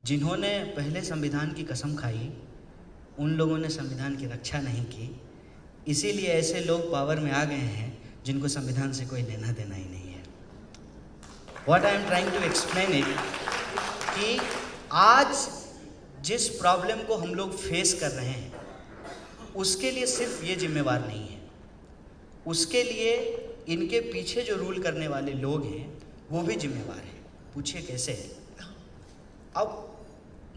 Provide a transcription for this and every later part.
जिन्होंने पहले संविधान की कसम खाई, उन लोगों ने संविधान की रक्षा नहीं की। इसीलिए ऐसे लोग पावर में आ गए हैं जिनको संविधान से कोई लेना देना ही नहीं है। What I am trying to explain it कि आज जिस प्रॉब्लम को हम लोग फेस कर रहे हैं उसके लिए सिर्फ ये जिम्मेवार नहीं है, उसके लिए इनके पीछे जो रूल करने वाले लोग हैं वो भी जिम्मेवार हैं। पूछिए कैसे है? अब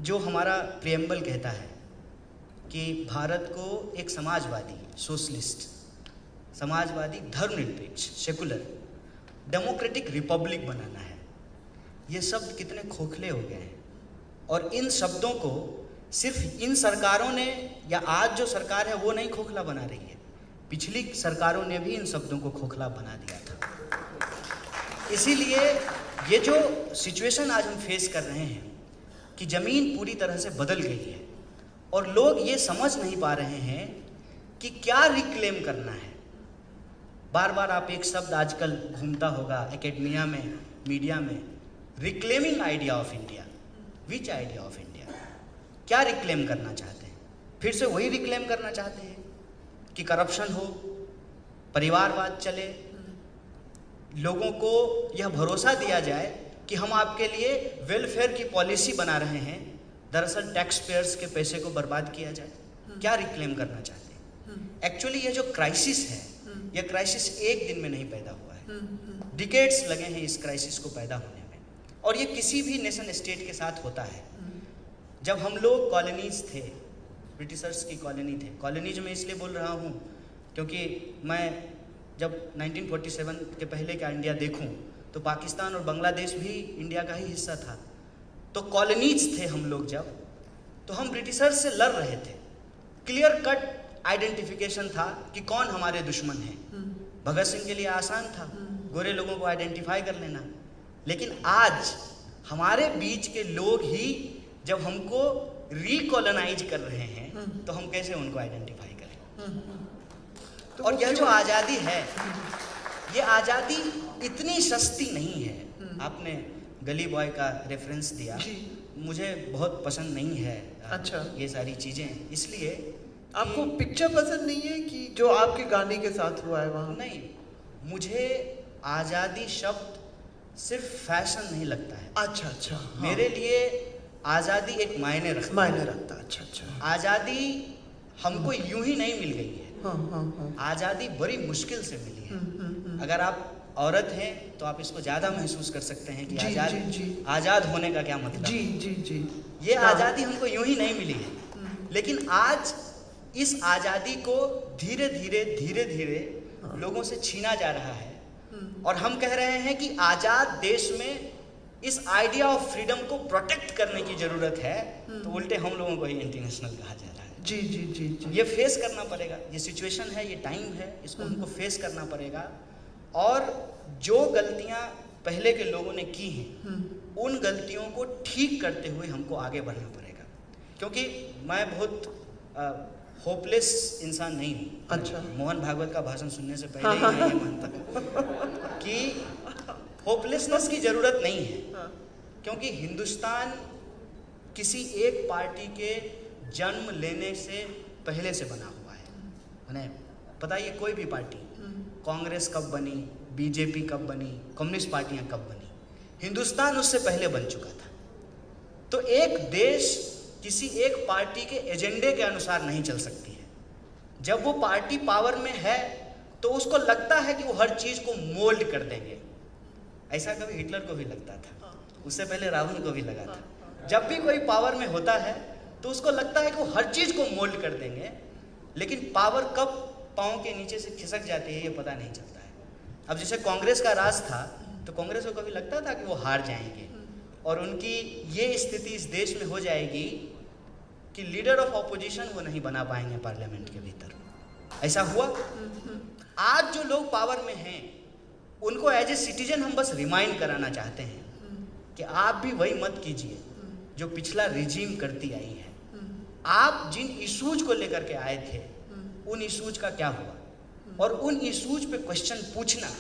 जो हमारा प्रियम्बल कहता है कि भारत को एक समाजवादी, सोशलिस्ट, समाजवादी, धर्मनिरपेक्ष, सेकुलर, डेमोक्रेटिक रिपब्लिक बनाना है, ये शब्द कितने खोखले हो गए हैं। और इन शब्दों को सिर्फ इन सरकारों ने, या आज जो सरकार है वो नहीं खोखला बना रही है, पिछली सरकारों ने भी इन शब्दों को खोखला बना दिया था। इसीलिए ये जो सिचुएशन आज हम फेस कर रहे हैं कि ज़मीन पूरी तरह से बदल गई है और लोग ये समझ नहीं पा रहे हैं कि क्या रिक्लेम करना है। बार बार आप एक शब्द आजकल घूमता होगा एकेडमिया में, मीडिया में, reclaiming idea of India. Which idea of India? क्या रिक्लेम करना चाहते हैं? फिर से वही रिक्लेम करना चाहते हैं कि करप्शन हो, परिवारवाद चले, लोगों को यह भरोसा दिया जाए कि हम आपके लिए वेलफेयर की पॉलिसी बना रहे हैं, दरअसल टैक्स पेयर्स के पैसे को बर्बाद किया जाए। क्या रिक्लेम करना चाहते हैं? एक्चुअली ये जो क्राइसिस है, यह क्राइसिस एक दिन में नहीं पैदा हुआ है, डिकेड्स लगे हैं इस क्राइसिस को पैदा होने में। और ये किसी भी नेशन स्टेट के साथ होता है। जब हम लोग कॉलोनीज थे, ब्रिटिशर्स की कॉलोनी थे, कॉलोनीज में इसलिए बोल रहा हूँ क्योंकि मैं जब 1947 के पहले का इंडिया देखूं तो पाकिस्तान और बांग्लादेश भी इंडिया का ही हिस्सा था। तो कॉलोनीज थे हम लोग जब, तो हम ब्रिटिशर्स से लड़ रहे थे। क्लियर कट आइडेंटिफिकेशन था कि कौन हमारे दुश्मन हैं। भगत सिंह के लिए आसान था गोरे लोगों को आइडेंटिफाई कर लेना, लेकिन आज हमारे बीच के लोग ही जब हमको रिकॉलोनाइज कर रहे हैं तो हम कैसे उनको आइडेंटिफाई करें? और यह जो आज़ादी है, ये आज़ादी इतनी सस्ती नहीं है। आपने गली बॉय का रेफरेंस दिया, मुझे बहुत पसंद नहीं है। अच्छा, ये सारी चीज़ें, इसलिए आपको पिक्चर पसंद नहीं है कि जो आपके गाने के साथ हुआ है वहाँ? नहीं, मुझे आज़ादी शब्द सिर्फ फैशन नहीं लगता है। अच्छा अच्छा, हाँ। मेरे लिए आज़ादी एक मायने रखता है। अच्छा अच्छा। आज़ादी हमको यूं ही नहीं मिल गई है। हाँ हाँ हाँ। आज़ादी बड़ी मुश्किल से मिली है। अगर आप औरत हैं तो आप इसको ज़्यादा महसूस कर सकते हैं कि आज़ाद होने का क्या मतलब। जी जी जी। ये आज़ादी हमको यूं ही नहीं मिली है, लेकिन आज इस आज़ादी को धीरे धीरे लोगों से छीना जा रहा है। और हम कह रहे हैं कि आज़ाद देश में इस आइडिया ऑफ फ्रीडम को प्रोटेक्ट करने की ज़रूरत है, तो उल्टे हम लोगों को ही इंटरनेशनल कहा जा रहा है। जी जी जी जी। ये फेस करना पड़ेगा, ये सिचुएशन है, ये टाइम है, इसको हमको फेस करना पड़ेगा। और जो गलतियां पहले के लोगों ने की हैं, उन गलतियों को ठीक करते हुए हमको आगे बढ़ना पड़ेगा। क्योंकि मैं बहुत होपलेस इंसान नहीं हूँ। अच्छा। मोहन भागवत का भाषण सुनने से पहले ही मैं ये मानता हूँ कि होपलेसनेस की ज़रूरत नहीं है, क्योंकि हिंदुस्तान किसी एक पार्टी के जन्म लेने से पहले से बना हुआ है। उन्हें बताइए कोई भी पार्टी, कांग्रेस कब बनी, बीजेपी कब बनी, कम्युनिस्ट पार्टियां कब बनी, हिंदुस्तान उससे पहले बन चुका था। तो एक देश किसी एक पार्टी के एजेंडे के अनुसार नहीं चल सकती है। जब वो पार्टी पावर में है तो उसको लगता है कि वो हर चीज़ को मोल्ड कर देंगे। ऐसा कभी हिटलर को भी लगता था, उससे पहले रावण को भी लगा था। जब भी कोई पावर में होता है तो उसको लगता है कि वो हर चीज़ को मोल्ड कर देंगे, लेकिन पावर कब पाँव के नीचे से खिसक जाती है ये पता नहीं चलता है। अब जैसे कांग्रेस का राज था तो कांग्रेस को कभी लगता था कि वो हार जाएंगे, और उनकी ये स्थिति इस देश में हो जाएगी कि लीडर ऑफ ऑपोजिशन वो नहीं बना पाएंगे पार्लियामेंट के भीतर। ऐसा हुआ। आज जो लोग पावर में हैं उनको एज ए सिटीजन हम बस रिमाइंड कराना चाहते हैं कि आप भी वही मत कीजिए जो पिछला रिजीम करती आई है। आप जिन इशूज को लेकर के आए थे उन इशूज का क्या हुआ, और उन इशूज पे क्वेश्चन पूछना,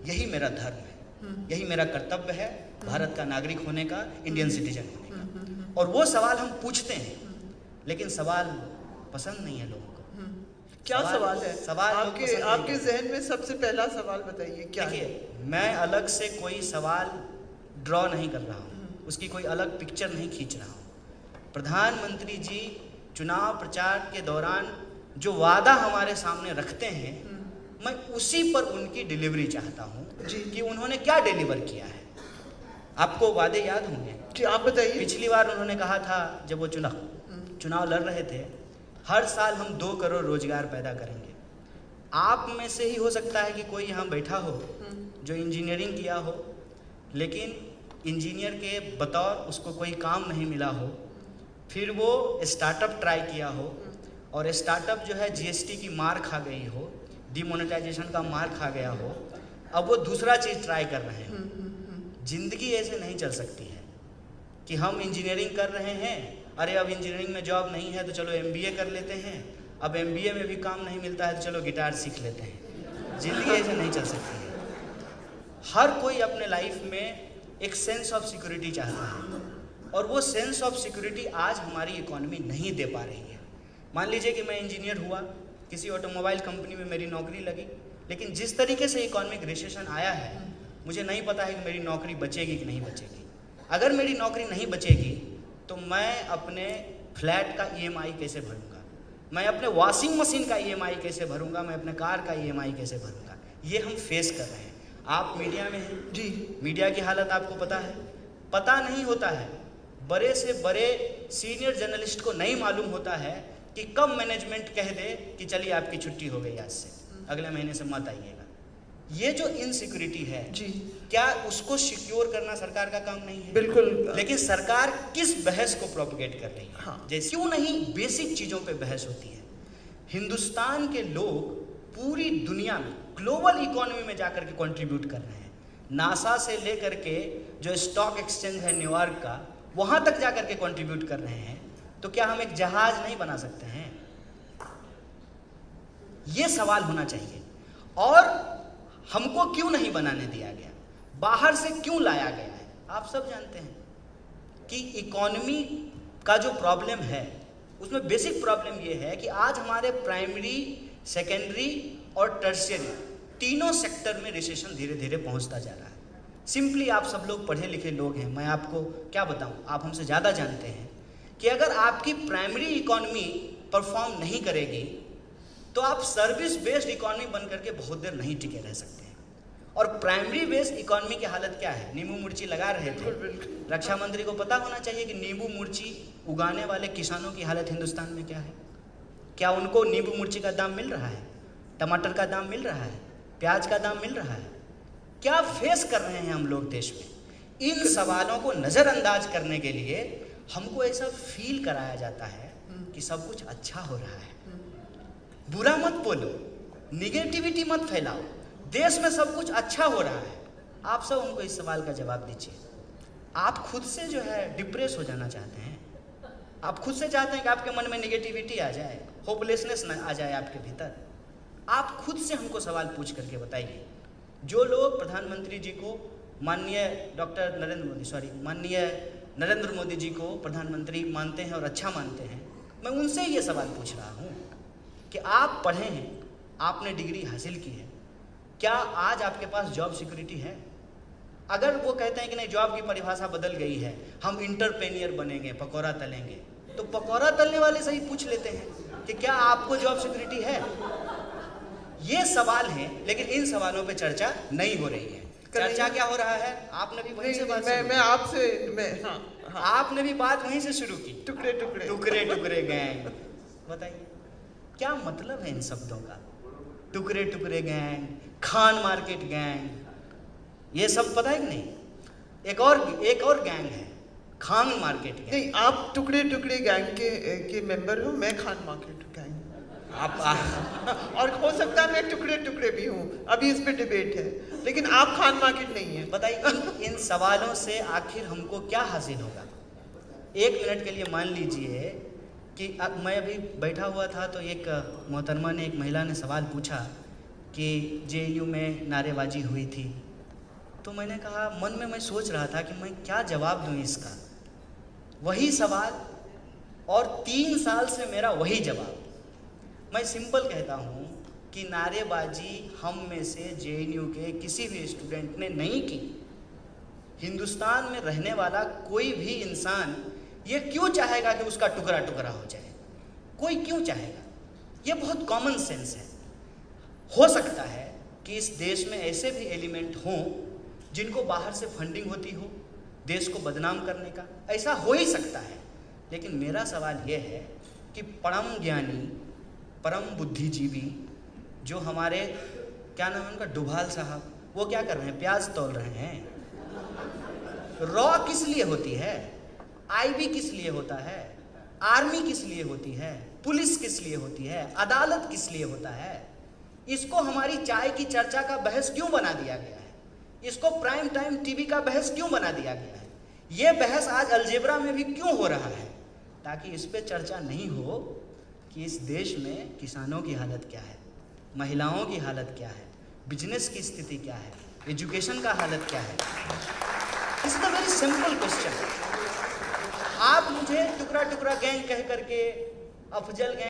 यही मेरा धर्म है, यही मेरा कर्तव्य है भारत का नागरिक होने का, इंडियन सिटीजन होने का। और वो सवाल हम पूछते हैं, लेकिन सवाल पसंद नहीं है लोगों को। क्या सवाल है? सवाल आपके जहन में सबसे पहला सवाल बताइए क्या है? मैं अलग से कोई सवाल ड्रॉ नहीं कर रहा हूँ, उसकी कोई अलग पिक्चर नहीं खींच रहा हूँ। प्रधानमंत्री जी चुनाव प्रचार के दौरान जो वादा हमारे सामने रखते हैं, मैं उसी पर उनकी डिलीवरी चाहता हूँ कि उन्होंने क्या डिलीवर किया है। आपको वादे याद होंगे जी, आप बताइए। पिछली बार उन्होंने कहा था जब वो चुनाव लड़ रहे थे, हर साल हम 2 करोड़ रोजगार पैदा करेंगे। आप में से ही हो सकता है कि कोई यहाँ बैठा हो जो इंजीनियरिंग किया हो, लेकिन इंजीनियर के बतौर उसको कोई काम नहीं मिला हो, फिर वो स्टार्टअप ट्राई किया हो और स्टार्टअप जो है जीएसटी की मार खा गई हो, डिमोनेटाइजेशन का मार खा गया हो, अब वो दूसरा चीज़ ट्राई कर रहे हैं। जिंदगी ऐसे नहीं चल सकती है कि हम इंजीनियरिंग कर रहे हैं, अरे अब इंजीनियरिंग में जॉब नहीं है तो चलो एमबीए कर लेते हैं, अब एमबीए में भी काम नहीं मिलता है तो चलो गिटार सीख लेते हैं। जिंदगी ऐसे नहीं चल सकती है। हर कोई अपने लाइफ में एक सेंस ऑफ सिक्योरिटी चाहता है, और वो सेंस ऑफ सिक्योरिटी आज हमारी इकोनॉमी नहीं दे पा रही है। मान लीजिए कि मैं इंजीनियर हुआ, किसी ऑटोमोबाइल कंपनी में मेरी नौकरी लगी, लेकिन जिस तरीके से इकोनॉमिक रिसेशन आया है, मुझे नहीं पता है कि मेरी नौकरी बचेगी कि नहीं बचेगी। अगर मेरी नौकरी नहीं बचेगी तो मैं अपने फ्लैट का ईएमआई कैसे भरूंगा, मैं अपने वॉशिंग मशीन का ईएमआई कैसे भरूंगा, मैं अपने कार का ईएमआई कैसे भरूंगा। ये हम फेस कर रहे हैं। आप मीडिया में हैं जी, मीडिया की हालत आपको पता है। पता नहीं होता है, बड़े से बड़े सीनियर जर्नलिस्ट को नहीं मालूम होता है कि कब मैनेजमेंट कह दे कि चलिए आपकी छुट्टी हो गई, आज से अगले महीने से मत आइएगा। ये जो इनसिक्योरिटी है जी, क्या उसको सिक्योर करना सरकार का काम नहीं है? बिल्कुल। लेकिन सरकार किस बहस को प्रोपगेट कर रही है? हाँ। जैसे क्यों नहीं बेसिक चीज़ों पे बहस होती है। हिंदुस्तान के लोग पूरी दुनिया में ग्लोबल इकोनॉमी में जाकर के कंट्रीब्यूट कर रहे हैं। नासा से लेकर के जो स्टॉक एक्सचेंज है न्यूयॉर्क का, वहाँ तक जाकर के कंट्रीब्यूट कर रहे हैं। तो क्या हम एक जहाज नहीं बना सकते हैं? ये सवाल होना चाहिए। और हमको क्यों नहीं बनाने दिया गया, बाहर से क्यों लाया गया है? आप सब जानते हैं कि इकोनॉमी का जो प्रॉब्लम है उसमें बेसिक प्रॉब्लम ये है कि आज हमारे प्राइमरी, सेकेंडरी और टर्शियरी तीनों सेक्टर में रिसेशन धीरे धीरे पहुंचता जा रहा है। सिंपली आप सब लोग पढ़े लिखे लोग हैं, मैं आपको क्या बताऊं, आप हमसे ज़्यादा जानते हैं कि अगर आपकी प्राइमरी इकोनॉमी परफॉर्म नहीं करेगी तो आप सर्विस बेस्ड इकोनॉमी बन करके बहुत देर नहीं टिके रह सकते हैं। और प्राइमरी बेस्ड इकोनॉमी की हालत क्या है? नींबू मिर्ची लगा रहे थे, रक्षा मंत्री को पता होना चाहिए कि नींबू मिर्ची उगाने वाले किसानों की हालत हिंदुस्तान में क्या है। क्या उनको नींबू मिर्ची का दाम मिल रहा है? टमाटर का दाम मिल रहा है? प्याज का दाम मिल रहा है? क्या फेस कर रहे हैं हम लोग देश में? इन सवालों को नज़रअंदाज करने के लिए हमको ऐसा फील कराया जाता है कि सब कुछ अच्छा हो रहा है। बुरा मत बोलो, निगेटिविटी मत फैलाओ, देश में सब कुछ अच्छा हो रहा है। आप सब उनको इस सवाल का जवाब दीजिए। आप खुद से जो है डिप्रेस हो जाना चाहते हैं, आप खुद से चाहते हैं कि आपके मन में निगेटिविटी आ जाए, होपलेसनेस न आ जाए आपके भीतर। आप खुद से हमको सवाल पूछ करके बताइए। जो लोग प्रधानमंत्री जी को माननीय नरेंद्र मोदी जी को प्रधानमंत्री मानते हैं और अच्छा मानते हैं, मैं उनसे ये सवाल पूछ रहा हूँ कि आप पढ़े हैं, आपने डिग्री हासिल की है, क्या आज आपके पास जॉब सिक्योरिटी है? अगर वो कहते हैं कि नहीं, जॉब की परिभाषा बदल गई है, हम इंटरप्रेन्योर बनेंगे, पकौड़ा तलेंगे, तो पकौड़ा तलने वाले से ही पूछ लेते हैं कि क्या आपको जॉब सिक्योरिटी है? ये सवाल हैं, लेकिन इन सवालों पे चर्चा नहीं हो रही है। चर्चा क्या हो रहा है? आपने भी वहीं से बात आपने भी बात वहीं से शुरू की, टुकड़े टुकड़े गैंग। बताइए क्या मतलब है इन शब्दों का? टुकड़े टुकड़े गैंग, खान मार्केट गैंग, ये सब पता है कि नहीं? एक और गैंग है, खान मार्केट गैंग। नहीं, आप टुकड़े टुकड़े गैंग के मेंबर हो, मैं खान मार्केट गैंग। आप और हो सकता है मैं टुकड़े टुकड़े भी हूँ, अभी इस पे डिबेट है, लेकिन आप खान मार्केट नहीं है। बताइए इन सवालों से आखिर हमको क्या हासिल होगा? एक मिनट के लिए मान लीजिए कि मैं अभी बैठा हुआ था तो एक मोहतरमा ने, एक महिला ने सवाल पूछा कि जेएनयू में नारेबाजी हुई थी। तो मैंने कहा, मन में मैं सोच रहा था कि मैं क्या जवाब दूं इसका। वही सवाल और 3 साल से मेरा वही जवाब। मैं सिंपल कहता हूँ कि नारेबाजी हम में से जेएनयू के किसी भी स्टूडेंट ने नहीं की। हिंदुस्तान में रहने वाला कोई भी इंसान ये क्यों चाहेगा कि उसका टुकड़ा टुकड़ा हो जाए? कोई क्यों चाहेगा? ये बहुत कॉमन सेंस है। हो सकता है कि इस देश में ऐसे भी एलिमेंट हों जिनको बाहर से फंडिंग होती हो देश को बदनाम करने का, ऐसा हो ही सकता है। लेकिन मेरा सवाल ये है कि परम ज्ञानी, परम बुद्धिजीवी जो हमारे, क्या नाम है उनका, डोभाल साहब, वो क्या कर रहे हैं? प्याज तौल रहे हैं। रॉ किस लिए होती है? आईबी किस लिए होता है? आर्मी किस लिए होती है? पुलिस किस लिए होती है? अदालत किस लिए होता है? इसको हमारी चाय की चर्चा का बहस क्यों बना दिया गया है? इसको प्राइम टाइम टीवी का बहस क्यों बना दिया गया है? ये बहस आज अलजेब्रा में भी क्यों हो रहा है? ताकि इस पे चर्चा नहीं हो कि इस देश में किसानों की हालत क्या है, महिलाओं की हालत क्या है, बिजनेस की स्थिति क्या है, एजुकेशन का हालत क्या है। This is a very simple question. आप मुझे टुकड़ा टुकड़ा गैंग कह करके, अफजल गैंग